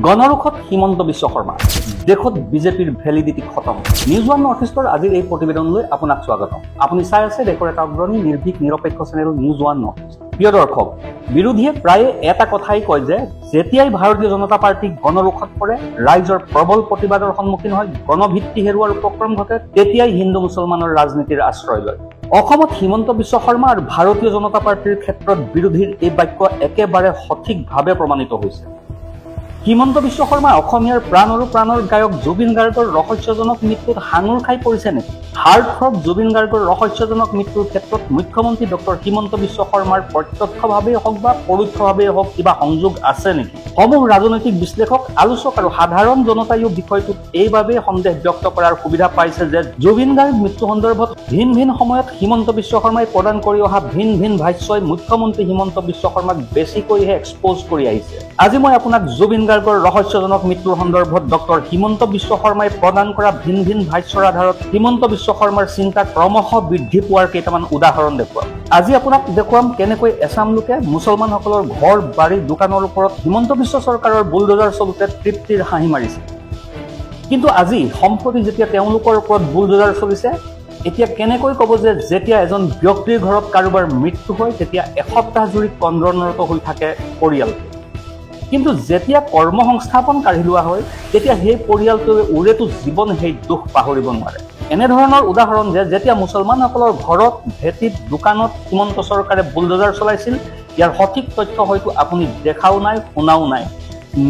গণৰোষত হিমন্ত বিশ্ব শৰ্মা দেশত বিজেপিৰ ভ্যালিডিটি খতম। নিউজ ওৱান নৰ্থ ইষ্টৰ আজিৰ এই প্ৰতিবেদনলৈ আপোনাক স্বাগতম। আপুনি চাই আছে দেশৰ এটা অগ্ৰণী নিৰ্ভীক নিৰপেক্ষ channel news one north east. প্ৰিয় দৰ্শক, বিৰোধীয়ে প্ৰায়ে এটা কথাই কয় যে যেতিয়াই ভাৰতীয় জনতা পাৰ্টি গণৰোষত পৰে, ৰাইজৰ প্ৰবল প্ৰতিবাদৰ সন্মুখীন হয়, গণভিত্তি হেৰুৱাৰ উপক্ৰম ঘটে, তেতিয়াই হিন্দু মুছলমানৰ ৰাজনীতিৰ আশ্ৰয় লয়। অসমত হিমন্ত বিশ্ব শৰ্মা আৰু ভাৰতীয় জনতা পাৰ্টিৰ ক্ষেত্ৰত বিৰোধীৰ এই বাক্য একেবাৰে সঠিকভাৱে প্ৰমাণিত হৈছে। হিমন্ত বিশ্ব শৰ্মা অসমীয়াৰ প্ৰাণ আৰু প্ৰাণৰ গায়ক জুবিন গাৰ্গৰ ৰহস্যজনক মৃত্যুত হাঙুৰ খাই পৰিছে নেকি? হাৰ্টথ্ৰব জুবিন গাৰ্গৰ ৰহস্যজনক মৃত্যুৰ ক্ষেত্ৰত মুখ্যমন্ত্ৰী ডক্টৰ হিমন্ত বিশ্ব শৰ্মাৰ প্ৰত্যক্ষভাৱেই হওক বা পৰোক্ষভাৱেই হওক কিবা সংযোগ আছে নেকি? সমূহ ৰাজনৈতিক বিশ্লেষক, আলোচক আৰু সাধাৰণ জনতায়ো বিষয়টোত এইবাবেই সন্দেহ ব্যক্ত কৰাৰ সুবিধা পাইছে যে জুবিন গাৰ্গ মৃত্যু সন্দৰ্ভত ভিন ভিন সময়ত হিমন্ত বিশ্ব শৰ্মাই প্ৰদান কৰি অহা ভিন ভিন ভাষ্যই মুখ্যমন্ত্ৰী হিমন্ত বিশ্ব শৰ্মাক বেছিকৈহে এক্সপ'জ কৰি আহিছে। আজি মই আপোনাক জুবিন গাৰ্গৰ ৰহস্যজনক মৃত্যুৰ সন্দৰ্ভত ডক্টৰ হিমন্ত বিশ্ব শৰ্মাই প্ৰদান কৰা ভিন ভিন ভাষ্যৰ আধাৰত হিমন্ত বিশ্ব শৰ্মাৰ চিন্তা ক্ৰমশ বৃদ্ধি পোৱাৰ কেইটামান উদাহৰণ দেখুৱাম। আজি আপোনাক দেখুৱাম কেনেকৈ এছাম লোকে মুছলমানসকলৰ ঘৰ, বাৰী, দোকানৰ ওপৰত হিমন্ত বিশ্ব চৰকাৰৰ বুলডোজাৰ চলোতে তৃপ্তিৰ হাঁহি মাৰিছে। কিন্তু আজি সম্প্ৰতি যেতিয়া তেওঁলোকৰ ওপৰত বুলডোজাৰ চলিছে, এতিয়া কেনেকৈ ক'ব যে যেতিয়া এজন ব্যক্তিৰ ঘৰত কাৰোবাৰ মৃত্যু হয় তেতিয়া এসপ্তাহ জুৰি কন্দনৰত হৈ থাকে পৰিয়ালটো, কিন্তু যেতিয়া কৰ্মসংস্থাপন কাঢ়ি লোৱা হয় তেতিয়া সেই পৰিয়ালটোৱে ওৰেতো জীৱন সেই দুখ পাহৰিব নোৱাৰে। এনেধৰণৰ উদাহৰণ যে যেতিয়া মুছলমানসকলৰ ঘৰত, ভেটিত, দোকানত হিমন্ত চৰকাৰে বুলডোজাৰ চলাইছিল, ইয়াৰ সঠিক তথ্য হয়তো আপুনি দেখাও নাই, শুনাও নাই,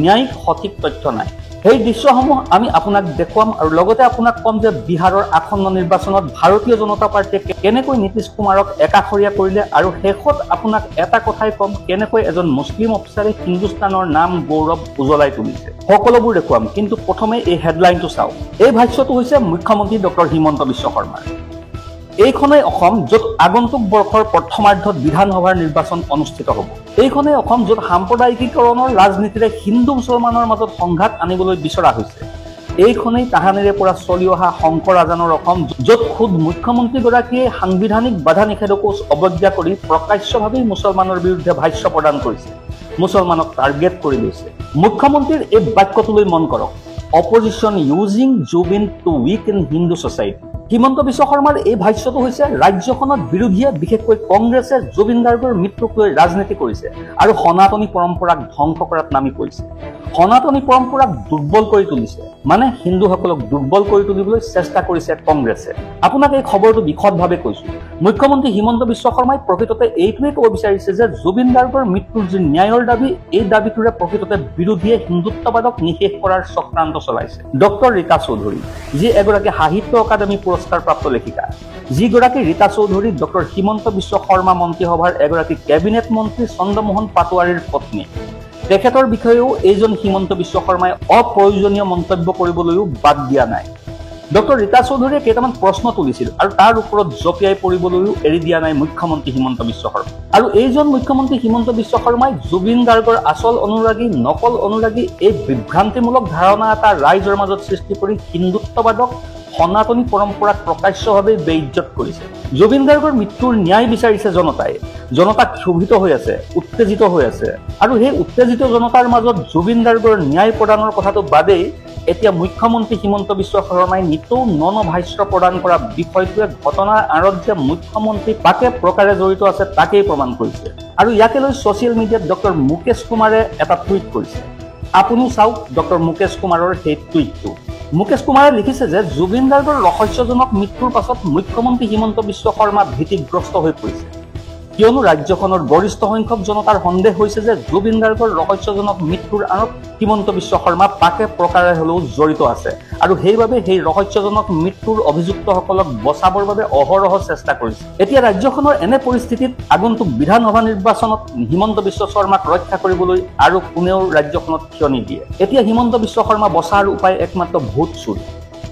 ন্যায়িক সঠিক তথ্য নাই। সেই দৃশ্যসমূহ আমি আপোনাক দেখুৱাম আৰু লগতে আপোনাক ক'ম যে বিহাৰৰ আসন্ন নিৰ্বাচনত ভাৰতীয় জনতা পাৰ্টীয়ে কেনেকৈ নীতিশ কুমাৰক একাষৰীয়া কৰিলে, আৰু শেষত আপোনাক এটা কথাই ক'ম কেনেকৈ এজন মুছলিম অফিচাৰে হিন্দুস্তানৰ নাম গৌৰৱ উজ্বলাই তুলিছে। সকলোবোৰ দেখুৱাম, কিন্তু প্ৰথমে এই হেডলাইনটো চাওক। এই ভাষ্যটো হৈছে মুখ্যমন্ত্ৰী ডক্টৰ হিমন্ত বিশ্ব শৰ্মাৰ। এইখনেই অসম য'ত আগন্তুক বৰ্ষৰ প্ৰথমাৰ্ধত বিধানসভাৰ নিৰ্বাচন অনুষ্ঠিত হ'ব। এইখনেই অসম য'ত সাম্প্ৰদায়িকীকৰণৰ ৰাজনীতিৰে হিন্দু মুছলমানৰ মাজত সংঘাত আনিবলৈ বিচৰা হৈছে। এইখনেই তাহানিৰে পৰা চলি অহা শংকৰ আজানৰ অসম য'ত খোদ মুখ্যমন্ত্ৰীগৰাকীয়ে সাংবিধানিক বাধা নিষেধকো অৱজ্ঞা কৰি প্ৰকাশ্যভাৱেই মুছলমানৰ বিৰুদ্ধে ভাষ্য প্ৰদান কৰিছে, মুছলমানক টাৰ্গেট কৰি লৈছে। মুখ্যমন্ত্ৰীৰ এই বাক্যটোলৈ মন কৰক, opposition using Zubeen to weaken Hindu society. Himanta Biswa শৰ্মাৰ এই ভাষ্যটো হৈছে ৰাজ্যখনত বিৰোধীয়ে, বিশেষকৈ কংগ্ৰেছে জুবিন গাৰ্গৰ মৃত্যুক লৈ ৰাজনীতি কৰিছে আৰু সনাতনী পৰম্পৰাক ধ্বংস কৰাত নামি পৰিছে। সনাতনী পৰম্পৰাক দুৰ্বল কৰি তুলিছে, মানে হিন্দুসকলক দুৰ্বল কৰি তুলিবলৈ চেষ্টা কৰিছে কংগ্ৰেছে। আপোনাক এই খবৰটো বিশদভাৱে কৈছো। মুখ্যমন্ত্ৰী হিমন্ত বিশ্ব শৰ্মাই প্ৰকৃততে এইটোৱে ক'ব বিচাৰিছে যে জুবিন গাৰ্গৰ মৃত্যুৰ যি ন্যায়ৰ দাবী, এই দাবীটোৰে প্ৰকৃততে বিৰোধীয়ে হিন্দুত্ববাদক নিষেধ কৰাৰ চক্ৰান্ত চলাইছে। ডক্টৰ ৰীতা চৌধুৰী, যি এগৰাকী সাহিত্য অকাডেমী পুৰস্কাৰপ্ৰাপ্ত লেখিকা, যিগৰাকী ৰীতা চৌধুৰী ডক্টৰ হিমন্ত বিশ্ব শৰ্মা মন্ত্ৰীসভাৰ এগৰাকী কেবিনেট মন্ত্ৰী চন্দ্ৰমোহন পাটোৱাৰীৰ পত্নী, তেখেতৰ বিষয়েও এইজন হিমন্ত বিশ্ব শৰ্মাই অপ্ৰয়োজনীয় মন্তব্য কৰিবলৈও বাদ দিয়া নাই। ডক্টৰ ৰীতা চৌধুৰীয়ে কেইটামান প্ৰশ্ন তুলিছিল আৰু তাৰ ওপৰত জঁপিয়াই পৰিবলৈও এৰি দিয়া নাই মুখ্যমন্ত্ৰী হিমন্ত বিশ্ব শৰ্মা। আৰু এইজন মুখ্যমন্ত্ৰী হিমন্ত বিশ্ব শৰ্মাই জুবিন গাৰ্গৰ আচল অনুৰাগী, নকল অনুৰাগী, এই বিভ্ৰান্তিমূলক ধাৰণা এটা ৰাইজৰ মাজত সৃষ্টি কৰি হিন্দুত্ববাদক, সনাতনী পৰম্পৰাক প্ৰকাশ্যভাৱে বেইজ্জত কৰিছে। জুবিন গাৰ্গৰ মৃত্যুৰ ন্যায় বিচাৰিছে জনতাই। জনতা ক্ষোভিত হৈ আছে, উত্তেজিত হৈ আছে, আৰু সেই উত্তেজিত জনতাৰ মাজত জুবিন গাৰ্গৰ ন্যায় প্ৰদানৰ কথাটো বাদেই এতিয়া মুখ্যমন্ত্ৰী হিমন্ত বিশ্ব শৰ্মাই নিতৌ ভাষ্য প্ৰদান কৰা বিষয়টোৱে ঘটনাৰ আঁৰত যে মুখ্যমন্ত্ৰী পাকে প্ৰকাৰে জড়িত আছে তাকেই প্ৰমাণ কৰিছে। আৰু ইয়াকে লৈ ছ'চিয়েল মিডিয়াত ডক্টৰ মুকেশ কুমাৰে এটা টুইট কৰিছে। আপুনি চাওক ডক্টৰ মুকেশ কুমাৰৰ সেই টুইটটো। মুকেশ কুমাৰে লিখিছে যে জুবিন গাৰ্গৰ ৰহস্যজনক মৃত্যুৰ পাছত মুখ্যমন্ত্ৰী হিমন্ত বিশ্ব শৰ্মা ভীতিগ্ৰস্ত হৈ পৰিছে, কিয়নো ৰাজ্যখনৰ গৰিষ্ঠ সংখ্যক জনতাৰ সন্দেহ হৈছে যে জুবিন গাৰ্গৰ ৰহস্যজনক মৃত্যুৰ আঁৰত হিমন্ত বিশ্ব শৰ্মা পাকে প্ৰকাৰে হ'লেও জড়িত আছে, আৰু সেইবাবে সেই ৰহস্যজনক মৃত্যুৰ অভিযুক্তসকলক বচাবৰ বাবে অহৰহ চেষ্টা কৰিছে। এতিয়া ৰাজ্যখনৰ এনে পৰিস্থিতিত আগন্তুক বিধানসভা নিৰ্বাচনত হিমন্ত বিশ্ব শৰ্মাক ৰক্ষা কৰিবলৈ আৰু কোনেও ৰাজ্যখনত থিয় নিদিয়ে। এতিয়া হিমন্ত বিশ্ব শৰ্মা বচাৰ উপায় একমাত্ৰ ভোট চুৰি,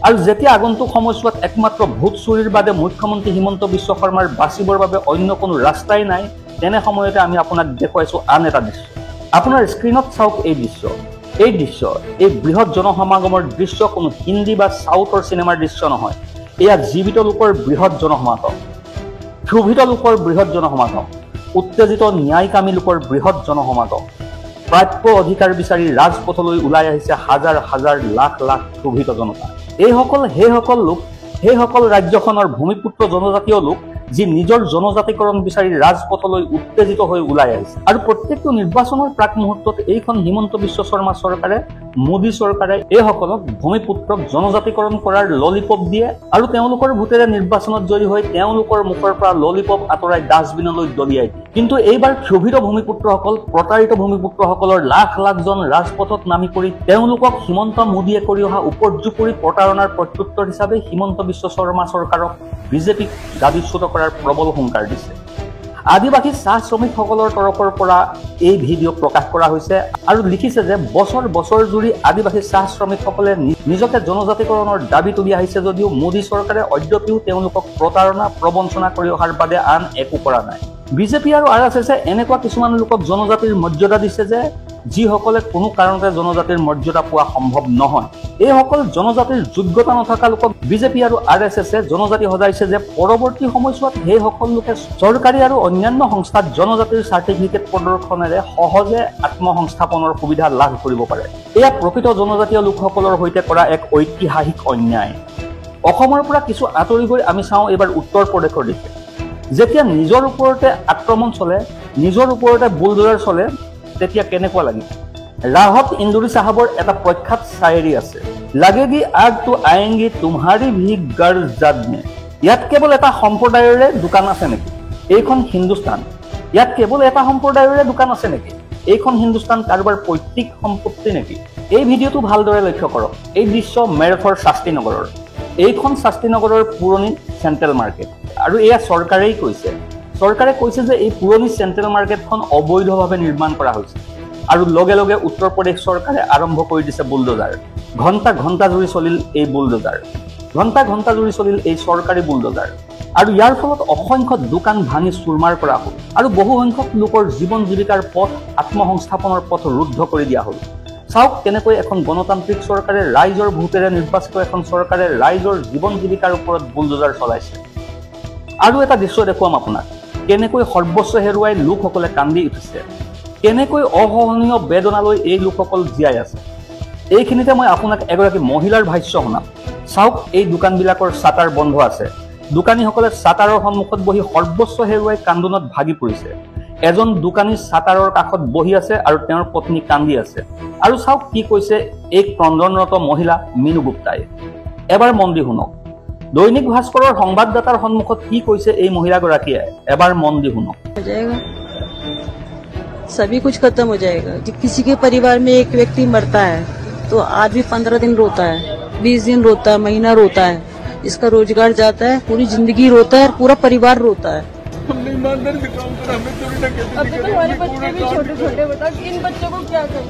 আৰু যেতিয়া আগন্তুক সময়ছোৱাত একমাত্ৰ ভোট চুৰিৰ বাদে মুখ্যমন্ত্ৰী হিমন্ত বিশ্ব শৰ্মাৰ বাচিবৰ বাবে অন্য কোনো ৰাস্তাই নাই, তেনে সময়তে আমি আপোনাক দেখুৱাইছো আন এটা দৃশ্য। আপোনাৰ স্ক্ৰীণত চাওক এই দৃশ্য। এই বৃহৎ জনসমাগমৰ দৃশ্য কোনো হিন্দী বা চাউথৰ চিনেমাৰ দৃশ্য নহয়। এয়া জীৱিত লোকৰ বৃহৎ জনসমাগম, ক্ষোভিত লোকৰ বৃহৎ জনসমাগম, উত্তেজিত ন্যায়কামী লোকৰ বৃহৎ জনসমাগম। প্ৰাপ্য অধিকাৰ বিচাৰি ৰাজপথলৈ ওলাই আহিছে হাজাৰ হাজাৰ লাখ লাখ ক্ষোভিত জনতা। সেইসকল লোক, সেইসকল ৰাজ্যখনৰ ভূমিপুত্ৰ জনজাতীয় লোক যি নিজৰ জনজাতিকৰণ বিচাৰি ৰাজপথলৈ উত্তেজিত হৈ ওলাই আহিছে। আৰু প্ৰত্যেকটো নিৰ্বাচনৰ প্ৰাক মুহূৰ্তত এইখন হিমন্ত বিশ্ব শৰ্মা চৰকাৰে, মোদী চৰকাৰে এইসকলক ভূমিপুত্ৰক জনজাতিকৰণ কৰাৰ ললিপপ দিয়ে আৰু তেওঁলোকৰ ভোটেৰে নিৰ্বাচনত জয়ী হৈ তেওঁলোকৰ মুখৰ পৰা ললিপপ আঁতৰাই ডাষ্টবিনলৈ দলিয়াই দিয়ে। কিন্তু এইবাৰ ক্ষোভিত ভূমিপুত্ৰসকল, প্ৰতাৰিত ভূমিপুত্ৰসকলৰ লাখ লাখজন ৰাজপথত নামি পৰি তেওঁলোকক হিমন্ত মোদীয়ে কৰি অহা উপৰ্যুপৰি প্ৰতাৰণাৰ প্ৰত্যুত্তৰ হিচাপে হিমন্ত বিশ্ব শৰ্মা চৰকাৰক, বিজেপিক গাদীচ্যুত কৰাৰ প্ৰবল হুংকাৰ দিছে। আদিবাসী চাহ শ্ৰমিকসকলৰ তৰফৰ পৰা এই ভিডিঅ' প্ৰকাশ কৰা হৈছে আৰু লিখিছে যে বছৰ বছৰ জুৰি আদিবাসী চাহ শ্ৰমিকসকলে নিজকে জনজাতিকৰণৰ দাবী তুলি আহিছে যদিও মোদী চৰকাৰে অদ্যপিও তেওঁলোকক প্ৰতাৰণা, প্ৰবঞ্চনা কৰি অহাৰ বাদে আন একো কৰা নাই। বিজেপি আৰু RSSে এনেকুৱা কিছুমান লোকক জনজাতিৰ মৰ্যাদা দিছে যে যিসকলে কোনো কাৰণতে জনজাতিৰ মৰ্যাদা পোৱা সম্ভৱ নহয়। এইসকল জনজাতিৰ যোগ্যতা নথকা লোকক বিজেপি আৰু RSSে জনজাতি সজাইছে যে পৰৱৰ্তী সময়ছোৱাত সেইসকল লোকে চৰকাৰী আৰু অন্যান্য সংস্থাত জনজাতিৰ চাৰ্টিফিকেট প্ৰদৰ্শনেৰে সহজে আত্মসংস্থাপনৰ সুবিধা লাভ কৰিব পাৰে। এয়া প্ৰকৃত জনজাতীয় লোকসকলৰ সৈতে কৰা এক ঐতিহাসিক অন্যায়। অসমৰ পৰা কিছু আঁতৰি গৈ আমি চাওঁ এইবাৰ উত্তৰ প্ৰদেশৰ দিশে। যেতিয়া নিজৰ ওপৰতে আক্ৰমণ চলে, নিজৰ ওপৰতে বুলডোজাৰ চলে, তেতিয়া কেনেকুৱা লাগে? ৰাহত ইন্দুৰী চাহাবৰ এটা প্ৰখ্যাত শায়েৰী আছে, লাগেগি আগ তো আয়েংগি তোমাৰি ভি গৰ জাদ মে। ইয়াত কেৱল এটা সম্প্ৰদায়ৰে দোকান আছে নেকি? এইখন হিন্দুস্তান। ইয়াত কেৱল এটা সম্প্ৰদায়ৰে দোকান আছে নেকি? এইখন হিন্দুস্তান কাৰোবাৰ পৈতৃক সম্পত্তি নেকি? এই ভিডিঅ'টো ভালদৰে লক্ষ্য কৰক। এই দৃশ্য মেৰঠৰ শাস্তিনগৰৰ। এইখন শাস্তিনগৰৰ পুৰণি চেণ্ট্ৰেল মাৰ্কেট আৰু এয়া চৰকাৰেই কৈছে। চৰকাৰে কৈছে যে এই পুৰণি চেণ্ট্ৰেল মাৰ্কেটখন অবৈধভাৱে নিৰ্মাণ কৰা হৈছে আৰু লগে লগে উত্তৰ প্ৰদেশ চৰকাৰে আৰম্ভ কৰি দিছে বুলডোজাৰ। ঘণ্টা ঘণ্টা জুৰি চলিল এই বুলডোজাৰ, ঘণ্টা ঘণ্টা জুৰি চলিল এই চৰকাৰী বুলডোজাৰ আৰু ইয়াৰ ফলত অসংখ্য দোকান ভাঙি চুৰমাৰ কৰা হ'ল আৰু বহু সংখ্যক লোকৰ জীৱন জীৱিকাৰ পথ, আত্মসংস্থাপনৰ পথ ৰুদ্ধ কৰি দিয়া হ'ল। চাওক কেনেকৈ এখন গণতান্ত্ৰিক চৰকাৰে, ৰাইজৰ ভোটেৰে নিৰ্বাচিত এখন চৰকাৰে ৰাইজৰ জীৱন জীৱিকাৰ ওপৰত বুলডোজাৰ চলাইছে। আৰু এটা দৃশ্য দেখুৱাম আপোনাক, কেনেকৈ সৰ্বস্ব হেৰুৱাই লোকসকলে কান্দি উঠিছে, কেনেকৈ অসহনীয় বেদনালৈ এই লোকসকল জীয়াই আছে। এইখিনিতে মই আপোনাক এগৰাকী মহিলাৰ ভাষ্য শুনাম। চাওক, এই দোকানবিলাকৰ শ্বাটাৰ বন্ধ আছে। দোকানীসকলে শ্বাটাৰৰ সন্মুখত বহি সৰ্বস্ব হেৰুৱাই কান্দোনত ভাগি পৰিছে। এজন দোকানী শ্বাটাৰৰ কাষত বহি আছে আৰু তেওঁৰ পত্নী কান্দি আছে। আৰু চাওক কি কৈছে এই ক্ৰন্দনৰত মহিলা মিনু গুপ্তাই। এবাৰ মন দি শুনক। দৈনিক ভাস্কৰৰ সংবাদদাতাৰ সন্মুখত কি কৈছে এই মহিলাগৰাকীয়ে, এবাৰ মন দি শুনক। सभी कुछ खत्म हो जाएगा। किसी के परिवार में एक व्यक्ति मरता है तो आदमी 15 दिन रोता है, 20 दिन रोता है, महीना रोता है, इसका रोजगार जाता है, पूरी जिंदगी रोता है, पूरा परिवार रोता है। हमने ईमानदारी से काम करा, हमें चोरी ना करनी अभी तो हमारे बच्चे भी छोटे छोटे, बता इन बच्चों को क्या करें,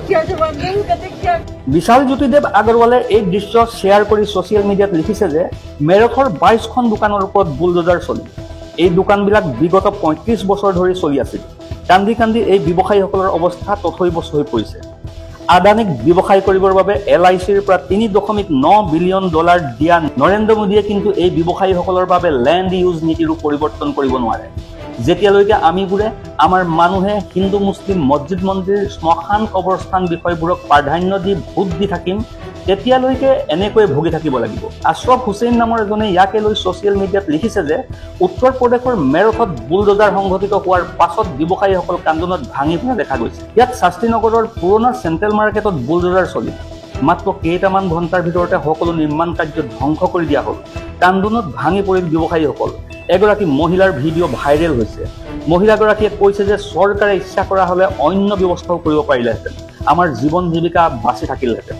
क्या जवाब दें, कहते क्या। বিশাল জ্যোতিদেৱ আগৰৱালে এই দৃশ্য শ্বেয়াৰ কৰি ছচিয়েল মিডিয়াত লিখিছে যে মেৰঠৰ 22খন দোকানৰ ওপৰত বুলডোজাৰ চলিল। এই দোকানবিলাক বিগত 35 বছৰ ধৰি চলি আছিল। কান্দি কান্দি এই ব্যৱসায়ীসকলৰ অৱস্থা তথৈবচ হৈ পৰিছে। আদানীক ব্যৱসায় কৰিবৰ বাবে LICৰ পৰা $3.9 বিলিয়ন দিয়া নৰেন্দ্ৰ মোদীয়ে কিন্তু এই ব্যৱসায়ীসকলৰ বাবে লেণ্ড ইউজ নীতিৰো পৰিৱৰ্তন কৰিব নোৱাৰে। যেতিয়ালৈকে আমিবোৰে, আমাৰ মানুহে হিন্দু মুছলিম মছজিদ মন্দিৰ, শ্মশান কবৰস্থান বিষয়বোৰক প্ৰাধান্য দি ভোট দি থাকিম, তেতিয়ালৈকে এনেকৈ ভুগি থাকিব লাগিব। আশ্ৰফ হুছেইন নামৰ এজনে ইয়াকে লৈ ছচিয়েল মিডিয়াত লিখিছে যে উত্তৰ প্ৰদেশৰ মেৰঠত বুলডোজাৰ সংঘটিত হোৱাৰ পাছত ব্যৱসায়ীসকল কান্দোনত ভাঙি পৰা দেখা গৈছে। ইয়াত শাস্তিনগৰৰ পুৰণা চেণ্ট্ৰেল মাৰ্কেটত বুলডোজাৰ চলিল। মাত্ৰ কেইটামান ঘণ্টাৰ ভিতৰতে সকলো নিৰ্মাণ কাৰ্য ধ্বংস কৰি দিয়া হ'ল। কান্দোনত ভাঙি পৰিল ব্যৱসায়ীসকল। এগৰাকী মহিলাৰ ভিডিঅ' ভাইৰেল হৈছে। মহিলাগৰাকীয়ে কৈছে যে চৰকাৰে ইচ্ছা কৰা হ'লে অন্য ব্যৱস্থাও কৰিব পাৰিলেহেঁতেন, আমাৰ জীৱন জীৱিকা বাচি থাকিলহেঁতেন।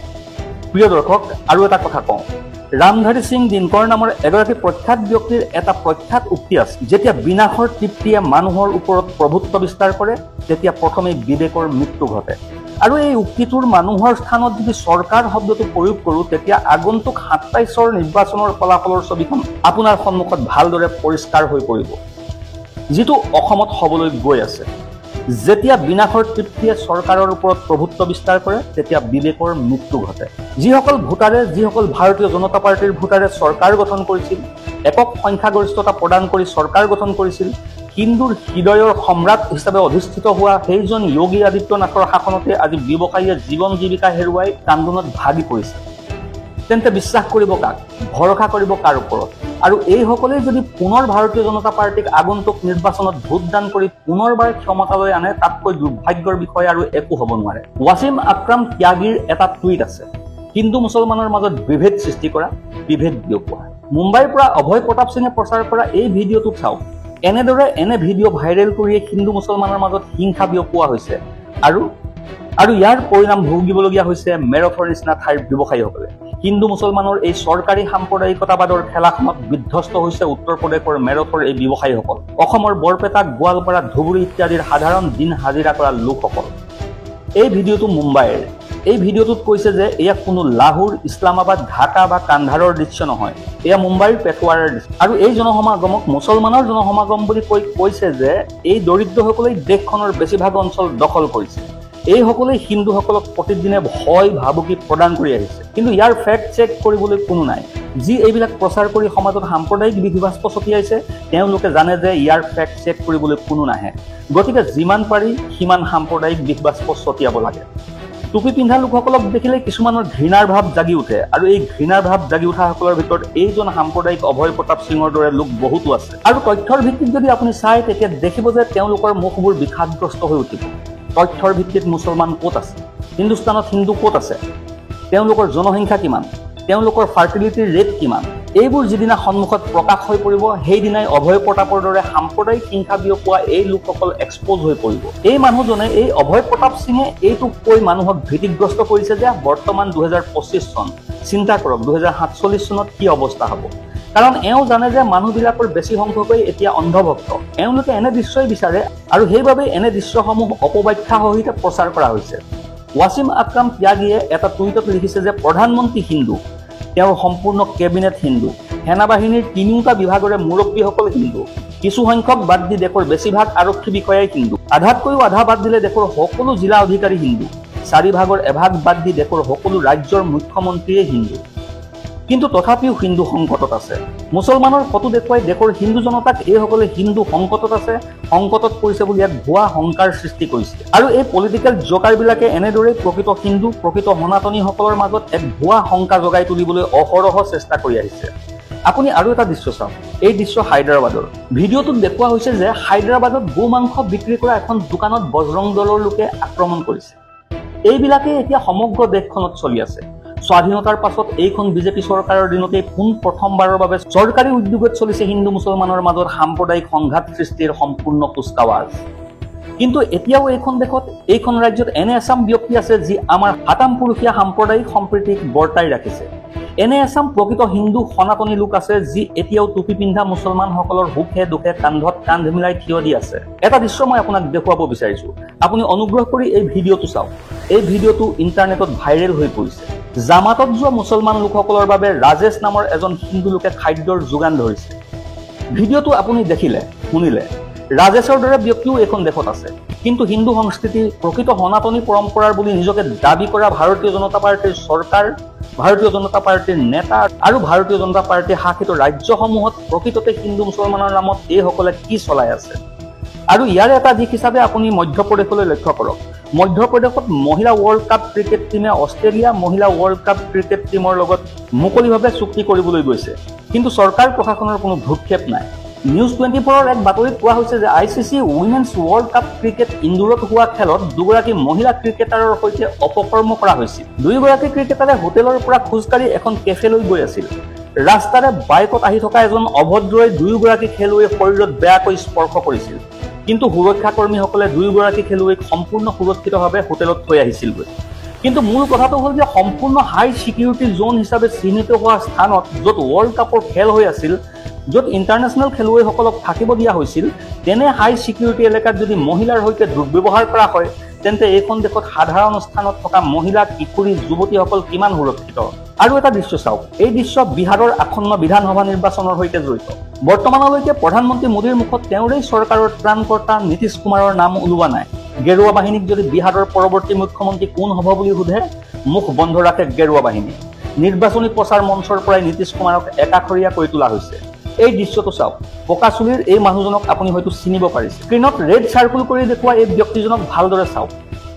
প্ৰিয় দৰ্শক, আৰু এটা কথা কওঁ, ৰামধাৰী সিং দিনকৰ নামৰ এগৰাকী প্ৰখ্যাত ব্যক্তিৰ এটা প্ৰখ্যাত উক্তি আছে, যেতিয়া বিনাশৰ তৃপ্তিয়ে মানুহৰ ওপৰত প্ৰভুত্ব বিস্তাৰ কৰে তেতিয়া প্ৰথমে বিবেকৰ মৃত্যু ঘটে। আৰু এই উক্তিটোৰ মানুহৰ স্থানত যদি চৰকাৰ শব্দটো প্ৰয়োগ কৰোঁ তেতিয়া আগন্তুক 27ৰ নিৰ্বাচনৰ ফলাফলৰ ছবিখন আপোনাৰ সন্মুখত ভালদৰে পৰিষ্কাৰ হৈ পৰিব, যিটো অসমত হ'বলৈ গৈ আছে। যেতিয়া বিনাশৰ তৃপ্তিয়ে চৰকাৰৰ ওপৰত প্ৰভুত্ব বিস্তাৰ কৰে তেতিয়া বিবেকৰ মৃত্যু ঘটে। যিসকল ভাৰতীয় জনতা পাৰ্টিৰ ভোটাৰে চৰকাৰ গঠন কৰিছিল, একক সংখ্যাগৰিষ্ঠতা প্ৰদান কৰি চৰকাৰ গঠন কৰিছিল, হিন্দুৰ হৃদয়ৰ সম্ৰাট হিচাপে অধিষ্ঠিত হোৱা সেইজন যোগী আদিত্যনাথৰ শাসনতে আজি ব্যৱসায়ীয়ে জীৱন জীৱিকা হেৰুৱাই কান্দোনত ভাগি পৰিছে। তেন্তে বিশ্বাস কৰিব কাক, ভৰসা কৰিব কাৰ ওপৰত? আৰু এইসকলেই যদি পুনৰ ভাৰতীয় জনতা পাৰ্টিক আগন্তুক নিৰ্বাচনত ভোটদান কৰি পুনৰবাৰ ক্ষমতালৈ আনে, তাতকৈ দুৰ্ভাগ্যৰ বিষয় আৰু একো হ'ব নোৱাৰে। ৱাছিম আকৰাম ত্যাগীৰ এটা টুইট আছে, হিন্দু মুছলমানৰ মাজত বিভেদ সৃষ্টি কৰা, বিভেদ বিয়পোৱা। মুম্বাইৰ পৰা অভয় প্ৰতাপ সিঙে প্ৰচাৰ কৰা এই ভিডিঅ'টো চাওক। এনেদৰে এনে ভিডিঅ' ভাইৰেল কৰিয়ে হিন্দু মুছলমানৰ মাজত হিংসা বিয়পোৱা হৈছে আৰু ইয়াৰ পৰিণাম ভুগিবলগীয়া হৈছে মেৰঠৰ নিচিনা ঠাইৰ ব্যৱসায়ীসকলে। হিন্দু মুছলমানৰ এই চৰকাৰী সাম্প্ৰদায়িকতাবাদৰ খেলাখনত বিধ্বস্ত হৈছে উত্তৰ প্ৰদেশৰ মেৰঠৰ এই ব্যৱসায়ীসকল, অসমৰ বৰপেটা, গোৱালপাৰা, ধুবুৰী ইত্যাদিৰ সাধাৰণ দিন হাজিৰা কৰা লোকসকল। এই ভিডিঅ'টো মুম্বাইৰ। এই ভিডিঅ'টোত কৈছে যে এয়া কোনো লাহোৰ, ইছলামাবাদ, ঢাকা বা কান্ধাৰৰ দৃশ্য নহয়, এয়া মুম্বাইৰ পেটোৱাৰৰ দৃশ্য। আৰু এই জনসমাগমক মুছলমানৰ জনসমাগম বুলি কৈছে যে এই দৰিদ্ৰসকলেই দেশখনৰ বেছিভাগ অঞ্চল দখল কৰিছে। এইসকলেই হিন্দুসকলক প্ৰতিদিনে ভয় ভাবুকি প্ৰদান কৰি আহিছে। কিন্তু ইয়াৰ ফেক্ট চেক কৰিবলৈ কোনো নাই। যি এইবিলাক প্ৰচাৰ কৰি সমাজত সাম্প্ৰদায়িক বিধিবাস্প ছটিয়াইছে, তেওঁলোকে জানে যে ইয়াৰ ফেক্ট চেক কৰিবলৈ কোনো নাহে। গতিকে যিমান পাৰি সিমান সাম্প্ৰদায়িক বিধিবাস্প ছটিয়াব লাগে। টুপি পিন্ধা লোকসকলক দেখিলে কিছুমানৰ ঘৃণাৰ ভাৱ জাগি উঠে, আৰু এই ঘৃণাৰ ভাৱ জাগি উঠাসকলৰ ভিতৰত এইজন সাম্প্ৰদায়িক অভয় প্ৰতাপ সিঙৰ দৰে লোক বহুতো আছে। আৰু তথ্যৰ ভিত্তিত যদি আপুনি চায়, তেতিয়া দেখিব যে তেওঁলোকৰ মুখবোৰ বিষাদগ্ৰস্ত হৈ উঠিব। তথ্যৰ ভিত্তিত মুছলমান ক'ত আছে? হিন্দুস্তানত হিন্দু ক'ত আছে? তেওঁলোকৰ জনসংখ্যা কিমান? তেওঁলোকৰ ফাৰ্টিলিটিৰ ৰেট কিমান? এইবোৰ যিদিনা সন্মুখত প্ৰকাশ হৈ পৰিব, সেইদিনাই অভয় প্ৰতাপৰ দৰে সাম্প্ৰদায়িক হিংসা বিয়পোৱা এই লোকসকল এক্সপ'জ হৈ পৰিব। এই মানুহজনে, এই অভয় প্ৰতাপ সিঙে এইটো কৈ মানুহক ভীতিগ্ৰস্ত কৰিছে যে বৰ্তমান 2025 চন, চিন্তা কৰক 2047 চনত কি অৱস্থা হ'ব। কাৰণ এওঁ জানে যে মানুহবিলাকৰ বেছি সংখ্যকেই এতিয়া অন্ধভক্ত। এওঁলোকে এনে দৃশ্যই বিচাৰে, আৰু সেইবাবে এনে দৃশ্যসমূহ অপব্যাখ্যা সহিতে প্ৰচাৰ কৰা হৈছে। ৱাছিম আকৰাম ত্যাগীয়ে এটা টুইটত লিখিছে যে প্ৰধানমন্ত্ৰী হিন্দু, তেওঁৰ সম্পূৰ্ণ কেবিনেট হিন্দু, সেনাবাহিনীৰ 3টা বিভাগৰে মুৰব্বীসকল হিন্দু, কিছু সংখ্যক বাদ দি দেশৰ বেছিভাগ আৰক্ষী বিষয়াই হিন্দু, আধাতকৈও আধা বাদ দিলে দেশৰ সকলো জিলা অধিকাৰী হিন্দু, 4 ভাগৰ এভাগ বাদ দি দেশৰ সকলো ৰাজ্যৰ মুখ্যমন্ত্ৰীয়ে হিন্দু। কিন্তু তথাপিও হিন্দু সংকটত আছে। মুছলমানৰ ফটো দেখুৱাই দেশৰ হিন্দু জনতাক এইসকলে হিন্দু সংকটত আছে, সংকটত পৰিছে বুলি এক ভুৱা শংকাৰ সৃষ্টি কৰিছে। আৰু এই পলিটিকেল জোকাৰবিলাকে এনেদৰে প্ৰকৃত হিন্দু, প্ৰকৃত সনাতনীসকলৰ মাজত এক ভুৱা শংকা জগাই তুলিবলৈ অহৰহ চেষ্টা কৰি আহিছে। আপুনি আৰু এটা দৃশ্য চাওক। এই দৃশ্য হায়দৰাবাদৰ। ভিডিঅ'টোত দেখুওৱা হৈছে যে হায়দৰাবাদত গো মাংস বিক্ৰী কৰা এখন দোকানত বজৰং দলৰ লোকে আক্ৰমণ কৰিছে। এইবিলাকে এতিয়া সমগ্ৰ দেশখনত চলি আছে। স্বাধীনতাৰ পাছত এইখন বিজেপি চৰকাৰৰ দিনতেই পোন প্ৰথমবাৰৰ বাবে চৰকাৰী উদ্যোগত চলিছে হিন্দু মুছলমানৰ মাজত সাম্প্ৰদায়িক সংঘাত সৃষ্টিৰ সম্পূৰ্ণ কুচকাৱাজ। কিন্তু এতিয়াও এইখন দেশত, এইখন ৰাজ্যত এনে এচাম ব্যক্তি আছে যি আমাৰ হাতামপুৰুষীয়া সাম্প্ৰদায়িক সম্প্ৰীতিক বৰ্তাই ৰাখিছে। এনে এচাম প্ৰকৃত হিন্দু সনাতনী লোক আছে যি এতিয়াও টুপি পিন্ধা মুছলমানসকলৰ সুখে দুখে কান্ধত কান্ধ মিলাই থিয় দি আছে। এটা দৃশ্য মই আপোনাক দেখুৱাব বিচাৰিছো। আপুনি অনুগ্ৰহ কৰি এই ভিডিঅ'টো চাওক। এই ভিডিঅ'টো ইণ্টাৰনেটত ভাইৰেল হৈ পৰিছে। জামাতত যোৱা মুছলমান লোকসকলৰ বাবে ৰাজেশ নামৰ এজন হিন্দু লোকে খাদ্যৰ যোগান ধৰিছে। ভিডিঅ'টো আপুনি দেখিলে, শুনিলে, ৰাজেশৰ দৰে ব্যক্তিও এইখন দেশত আছে। কিন্তু হিন্দু সংস্কৃতি, প্ৰকৃত সনাতনী পৰম্পৰাৰ বুলি নিজকে দাবী কৰা ভাৰতীয় জনতা পাৰ্টীৰ চৰকাৰ, ভাৰতীয় জনতা পাৰ্টীৰ নেতা আৰু ভাৰতীয় জনতা পাৰ্টীৰ শাসিত ৰাজ্যসমূহত প্ৰকৃততে হিন্দু মুছলমানৰ নামত এইসকলে কি চলাই আছে। আৰু ইয়াৰ এটা দিশ হিচাপে আপুনি মধ্যপ্ৰদেশলৈ লক্ষ্য কৰক। মধ্যপ্ৰদেশত মহিলা ৱৰ্ল্ড কাপ ক্ৰিকেট টিমে অষ্ট্ৰেলিয়া মহিলা ৱৰ্ল্ড কাপ ক্ৰিকেট টিমৰ লগত মুকলিভাৱে চুক্তি কৰিবলৈ গৈছে, কিন্তু চৰকাৰ প্ৰশাসনৰ কোনো ভ্ৰূক্ষেপ নাই। নিউজ 24ৰ এক বাতৰিত কোৱা হৈছে যে ICC women's world cup cricket ইন্দোৰত হোৱা খেলত 2গৰাকী মহিলা ক্ৰিকেটাৰৰ সৈতে অপকৰ্ম কৰা হৈছিল। 2গৰাকী ক্ৰিকেটাৰে হোটেলৰ পৰা খোজকাঢ়ি এখন কেফেলৈ গৈ আছিল। ৰাস্তাৰে বাইকত আহি থকা এজন অভদ্ৰই 2গৰাকী খেলুৱৈৰ শৰীৰত বেয়াকৈ স্পৰ্শ কৰিছিল, কিন্তু সুৰক্ষাকৰ্মীসকলে 2গৰাকী খেলুৱৈক সম্পূৰ্ণ সুৰক্ষিতভাৱে হোটেলত থৈ আহিছিলগৈ। কিন্তু মূল কথাটো হ'ল যে সম্পূৰ্ণ হাই ছিকিউৰিটি জোন হিচাপে চিহ্নিত হোৱা স্থানত, য'ত ৱৰ্ল্ড কাপৰ খেল হৈ আছিল, য'ত ইণ্টাৰনেশ্যনেল খেলুৱৈসকলক থাকিব দিয়া হৈছিল, তেনে হাই ছিকিউৰিটি এলেকাত যদি মহিলাৰ সৈতে দুৰ্ব্যৱহাৰ কৰা হয়, তেন্তে এইখন দেশত সাধাৰণ স্থানত থকা মহিলা, কিশোৰী, যুৱতীসকল কিমান সুৰক্ষিত। আৰু এটা দৃশ্য চাওক। এই দৃশ্য বিহাৰৰ আসন্ন বিধানসভা নিৰ্বাচনৰ সৈতে জড়িত। বৰ্তমানলৈকে প্ৰধানমন্ত্ৰী মোদীৰ মুখত তেওঁৰেই চৰকাৰৰ ত্ৰাণকৰ্তা নীতিশ কুমাৰৰ নাম ওলোৱা নাই। গেৰুৱা বাহিনীক যদি বিহাৰৰ পৰৱৰ্তী মুখ্যমন্ত্ৰী কোন হ'ব বুলি সোধে, মুখ বন্ধ ৰাখে গেৰুৱা বাহিনী। নিৰ্বাচনী প্ৰচাৰ মঞ্চৰ পৰাই নীতিশ কুমাৰক একাষৰীয়া কৰি তোলা হৈছে। এই দৃশ্যটো চাওক, পকা চুলিৰ এই মানুহজনক আপুনি হয়তো চিনিব পাৰিছে। স্ক্ৰীণত ৰেড চাৰ্কুল কৰি দেখুওৱা এই ব্যক্তিজনক ভালদৰে চাওক।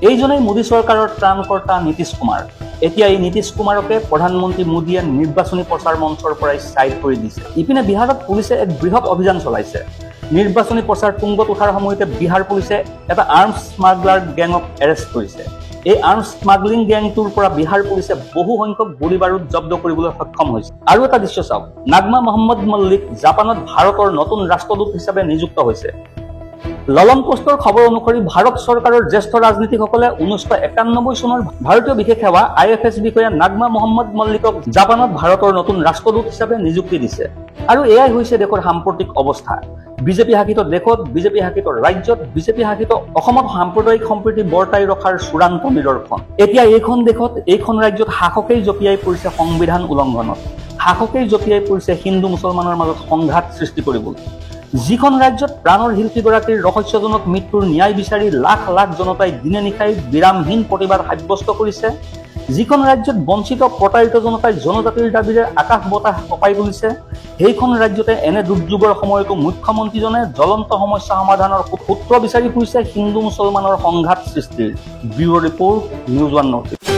এইজনেই মোদী চৰকাৰৰ ত্ৰাণকৰ্তা নীতিশ কুমাৰ। এতিয়া এই নীতিশ কুমাৰকে প্ৰধানমন্ত্ৰী মোদীয়ে নিৰ্বাচনী প্ৰচাৰ মঞ্চৰ পৰাই ছাইড কৰি দিছে। ইপিনে বিহাৰত পুলিচে এক বৃহৎ অভিযান চলাইছে। নিৰ্বাচনী প্ৰচাৰ তুংগত উঠাৰ সময়তে বিহাৰ পুলিচে এটা আৰ্মছ স্মাগলাৰ গেঙক এৰেষ্ট কৰিছে। এই আৰ্মছ স্মাগলিং গেংটোৰ পৰা বিহাৰ পুলিচে বহু সংখ্যক গুলী বাৰুদ জব্দ কৰিবলৈ সক্ষম হৈছে। আৰু এটা দৃশ্য চাওক, নাগমা মহম্মদ মল্লিক জাপানত ভাৰতৰ নতুন ৰাষ্ট্ৰদূত হিচাপে নিযুক্ত হৈছে। ললন পোষ্টৰ খবৰ অনুসৰি ভাৰত চৰকাৰৰ জ্যেষ্ঠ ৰাজনীতিকসকলে 1991 চনৰ ভাৰতীয় বিশেষ সেৱা IFS বিষয়া নাগমা মহম্মদ মল্লিকক জাপানত ভাৰতৰ নতুন ৰাষ্ট্ৰদূত হিচাপে নিযুক্তি দিছে। আৰু এয়াই হৈছে দেশৰ সাম্প্ৰতিক অৱস্থা। বিজেপি শাসিত দেশত, বিজেপি শাসিত ৰাজ্যত, বিজেপি শাসিত অসমত সাম্প্ৰদায়িক সম্প্ৰীতি বৰ্তাই ৰখাৰ চূড়ান্ত নিদৰ্শন। এতিয়া এইখন দেশত, এইখন ৰাজ্যত শাসকেই জঁপিয়াই পৰিছে সংবিধান উলংঘনত। শাসকেই জঁপিয়াই পৰিছে হিন্দু মুছলমানৰ মাজত সংঘাত সৃষ্টি কৰিবলৈ। যিখন ৰাজ্যত প্ৰাণৰ শিল্পীগৰাকীৰ ৰহস্যজনক মৃত্যুৰ ন্যায় বিচাৰি লাখ লাখ জনতাই দিনে নিশাই বিৰামহীন প্ৰতিবাদ সাব্যস্ত কৰিছে, যিখন ৰাজ্যত বঞ্চিত প্ৰতাৰিত জনতাই জনজাতিৰ দাবীৰে আকাশ বতাহ কঁপাই তুলিছে, সেইখন ৰাজ্যতে এনে দুৰ্যোগৰ সময়তো মুখ্যমন্ত্ৰীজনে জ্বলন্ত সমস্যা সমাধানৰ সূত্ৰ বিচাৰি ফুৰিছে হিন্দু মুছলমানৰ সংঘাত সৃষ্টিৰ। Bureau report, news 1 north east.